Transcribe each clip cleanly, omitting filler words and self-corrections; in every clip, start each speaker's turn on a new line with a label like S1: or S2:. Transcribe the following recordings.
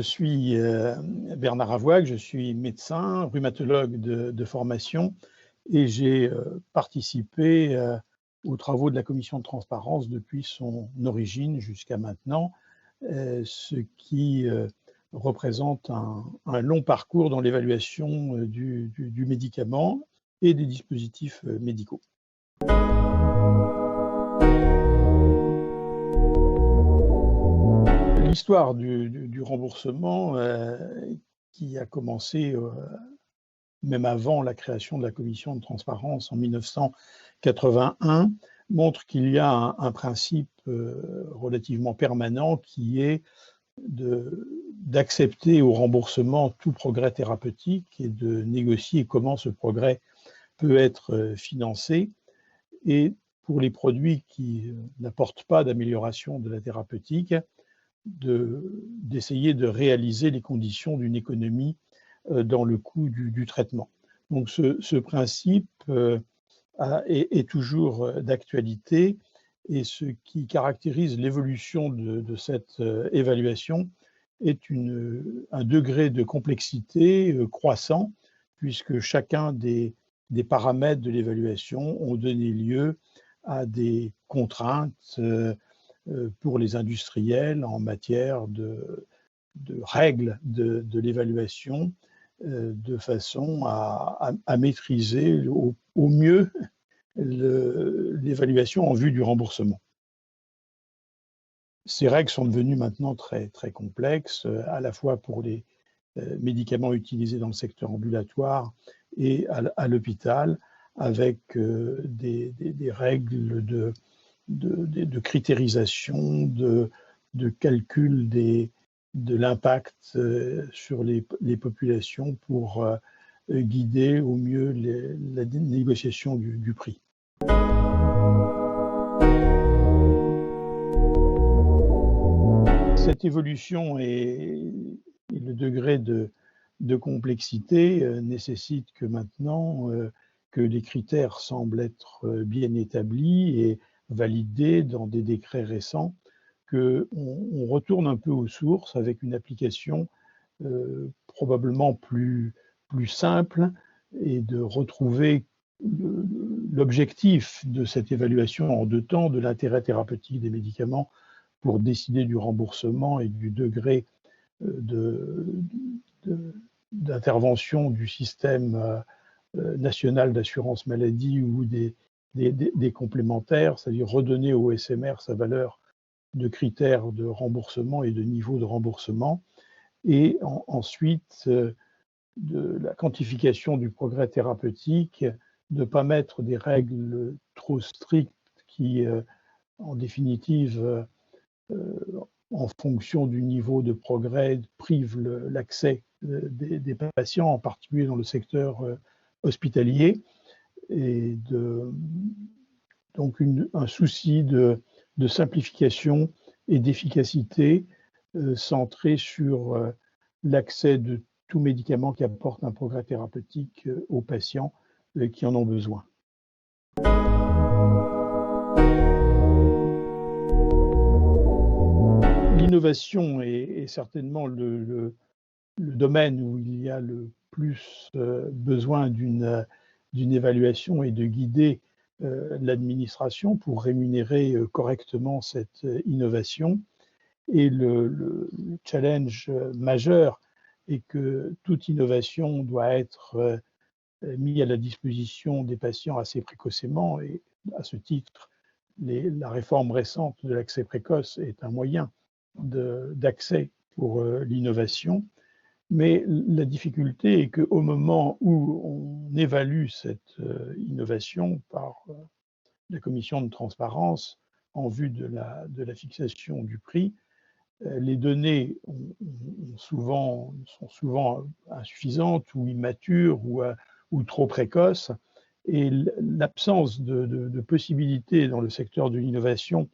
S1: je suis Bernard Avoig, je suis médecin, rhumatologue de formation et j'ai participé aux travaux de la commission de transparence depuis son origine jusqu'à maintenant, ce qui représente un long parcours dans l'évaluation du médicament et des dispositifs médicaux. L'histoire du remboursement qui a commencé même avant la création de la commission de transparence en 1981 montre qu'il y a un principe relativement permanent qui est d'accepter au remboursement tout progrès thérapeutique et de négocier comment ce progrès peut être financé. Et pour les produits qui n'apportent pas d'amélioration de la thérapeutique, d'essayer de réaliser les conditions d'une économie dans le coût du traitement. Donc ce principe est toujours d'actualité et ce qui caractérise l'évolution de cette évaluation est un degré de complexité croissant puisque chacun des paramètres de l'évaluation ont donné lieu à des contraintes pour les industriels en matière de règles de l'évaluation de façon à maîtriser au mieux l'évaluation en vue du remboursement. Ces règles sont devenues maintenant très, très complexes, à la fois pour les médicaments utilisés dans le secteur ambulatoire et à l'hôpital, avec des règles de critérisation, de calcul de l'impact sur les populations pour guider au mieux la négociation du prix. Cette évolution et le degré de complexité nécessite que maintenant que les critères semblent être bien établis et validés dans des décrets récents, qu'on retourne un peu aux sources avec une application probablement plus simple et de retrouver l'objectif de cette évaluation en deux temps, de l'intérêt thérapeutique des médicaments pour décider du remboursement et du degré d'intervention du système national d'assurance maladie ou des complémentaires, c'est-à-dire redonner au SMR sa valeur de critères de remboursement et de niveau de remboursement, et ensuite de la quantification du progrès thérapeutique, de ne pas mettre des règles trop strictes qui, en définitive, en fonction du niveau de progrès, privent l'accès des patients, en particulier dans le secteur hospitalier, et donc un souci de simplification et d'efficacité centré sur l'accès de tout médicament qui apporte un progrès thérapeutique aux patients qui en ont besoin. L'innovation est certainement le domaine où il y a le plus besoin d'une évaluation et de guider l'administration pour rémunérer correctement cette innovation. Et le challenge majeur est que toute innovation doit être mise à la disposition des patients assez précocement, et à ce titre, la réforme récente de l'accès précoce est un moyen d'accès pour l'innovation. Mais la difficulté est qu'au moment où on évalue cette innovation par la commission de transparence en vue de la fixation du prix, les données sont souvent insuffisantes ou immatures ou trop précoces, et l'absence de possibilité dans le secteur de l'innovation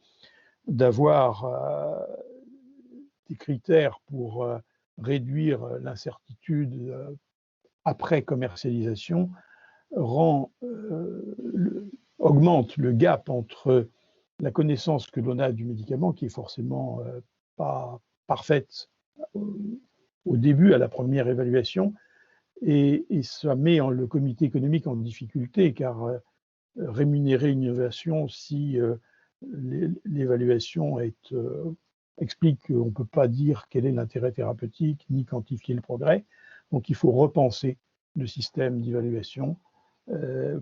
S1: d'avoir des critères pour réduire l'incertitude après commercialisation augmente le gap entre la connaissance que l'on a du médicament, qui est forcément pas parfaite au début, à la première évaluation, et ça met le comité économique en difficulté, car rémunérer une innovation si l'évaluation explique qu'on ne peut pas dire quel est l'intérêt thérapeutique, ni quantifier le progrès. Donc il faut repenser le système d'évaluation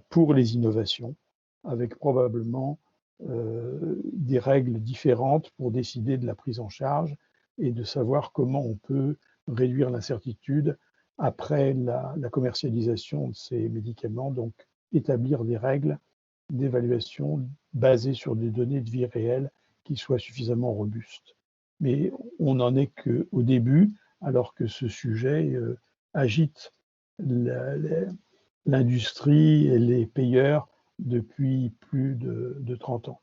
S1: pour les innovations, avec probablement des règles différentes pour décider de la prise en charge et de savoir comment on peut réduire l'incertitude après la commercialisation de ces médicaments, donc établir des règles d'évaluation basées sur des données de vie réelle qui soient suffisamment robustes. Mais on n'en est qu'au début, alors que ce sujet agite l'industrie et les payeurs depuis plus de 30 ans.